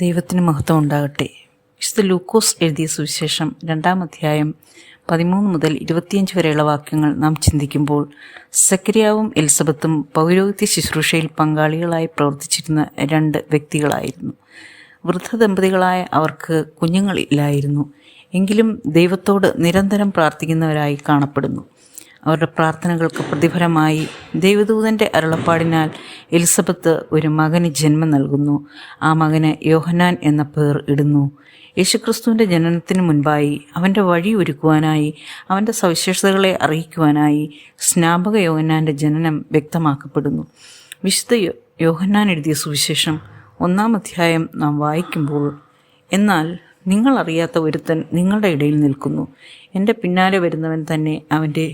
ദൈവത്തിന് മഹത്വം ഉണ്ടാകട്ടെ. വിശുദ്ധ ലൂക്കോസ് എഴുതിയ സുവിശേഷം 2-ാം അധ്യായം 13 മുതൽ 25 വരെയുള്ള വാക്യങ്ങൾ നാം ചിന്തിക്കുമ്പോൾ, സക്കരിയാവും എലിസബത്തും പൗരോഹിത്യ ശുശ്രൂഷയിൽ പങ്കാളികളായി പ്രവർത്തിച്ചിരുന്ന 2 വ്യക്തികളായിരുന്നു. വൃദ്ധദമ്പതികളായ അവർക്ക് കുഞ്ഞുങ്ങളില്ലായിരുന്നു. എങ്കിലും ദൈവത്തോട് നിരന്തരം പ്രാർത്ഥിക്കുന്നവരായി കാണപ്പെടുന്നു. അവരുടെ പ്രാർത്ഥനകൾക്ക് പ്രതിഫലമായി ദൈവദൂതൻ്റെ അരുളപ്പാടിനാൽ എലിസബത്ത് ഒരു മകന് ജന്മം നൽകുന്നു. ആ മകന് യോഹന്നാൻ എന്ന പേർ ഇടുന്നു. യേശുക്രിസ്തുവിൻ്റെ ജനനത്തിന് മുൻപായി അവൻ്റെ വഴി ഒരുക്കുവാനായി, അവൻ്റെ സവിശേഷതകളെ അറിയിക്കുവാനായി സ്നാപക യോഹന്നാൻ്റെ ജനനം വ്യക്തമാക്കപ്പെടുന്നു. വിശുദ്ധ യോഹന്നാൻ എഴുതിയ സുവിശേഷം 1-ാം അധ്യായം നാം വായിക്കുമ്പോൾ, എന്നാൽ നിങ്ങൾ അറിയാത്ത ഒരുത്തൻ നിങ്ങളുടെ ഇടയിൽ നിൽക്കുന്നു. എൻ്റെ പിന്നാലെ വരുന്നവൻ തന്നെ അവൻ്റെ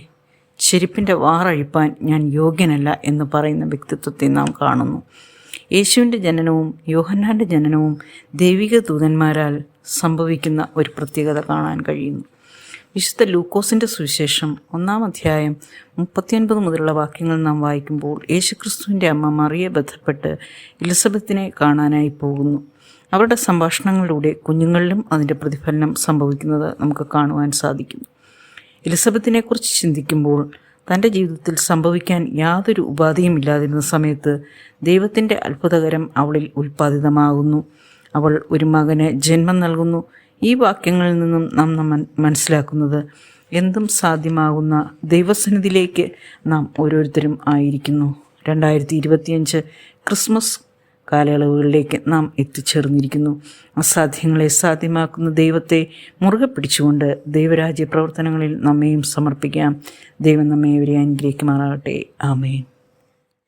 ചെരുപ്പിൻ്റെ വാറഴിപ്പാൻ ഞാൻ യോഗ്യനല്ല എന്ന് പറയുന്ന വ്യക്തിത്വത്തെ നാം കാണുന്നു. യേശുവിൻ്റെ ജനനവും യോഹന്നാൻ്റെ ജനനവും ദൈവിക ദൂതന്മാരാൽ സംഭവിക്കുന്ന ഒരു പ്രത്യേകത കാണാൻ കഴിയുന്നു. വിശുദ്ധ ലൂക്കോസിൻ്റെ സുവിശേഷം 1-ാം അധ്യായം 39 മുതലുള്ള വാക്യങ്ങൾ നാം വായിക്കുമ്പോൾ, യേശുക്രിസ്തുവിൻ്റെ അമ്മ മറിയെ ബന്ധപ്പെട്ട് എലിസബത്തിനെ കാണാനായി പോകുന്നു. അവരുടെ സംഭാഷണങ്ങളിലൂടെ കുഞ്ഞുങ്ങളിലും അതിൻ്റെ പ്രതിഫലനം സംഭവിക്കുന്നത് നമുക്ക് കാണുവാൻ സാധിക്കുന്നു. എലിസബത്തിനെക്കുറിച്ച് ചിന്തിക്കുമ്പോൾ, തൻ്റെ ജീവിതത്തിൽ സംഭവിക്കാൻ യാതൊരു ഉപാധിയും ഇല്ലാതിരുന്ന സമയത്ത് ദൈവത്തിൻ്റെ അത്ഭുതകരം അവളിൽ ഉൽപ്പാദിതമാകുന്നു. അവൾ ഒരു മകന് ജന്മം നൽകുന്നു. ഈ വാക്യങ്ങളിൽ നിന്നും നാം മനസ്സിലാക്കുന്നത്, എന്തും സാധ്യമാകുന്ന ദൈവസന്നിധിയിലേക്ക് നാം ഓരോരുത്തരും ആയിരിക്കുന്നു. 2025 ക്രിസ്മസ് കാലയളവുകളിലേക്ക് നാം എത്തിച്ചേർന്നിരിക്കുന്നു. അസാധ്യങ്ങളെ സാധ്യമാക്കുന്ന ദൈവത്തെ മുറുകെ പിടിച്ചുകൊണ്ട് ദൈവരാജ്യ പ്രവർത്തനങ്ങളിൽ നമ്മെയും സമർപ്പിക്കാം. ദൈവം നമ്മെ ഇവരെ അനുഗ്രഹിക്കുമാറാകട്ടെ. ആമേൻ.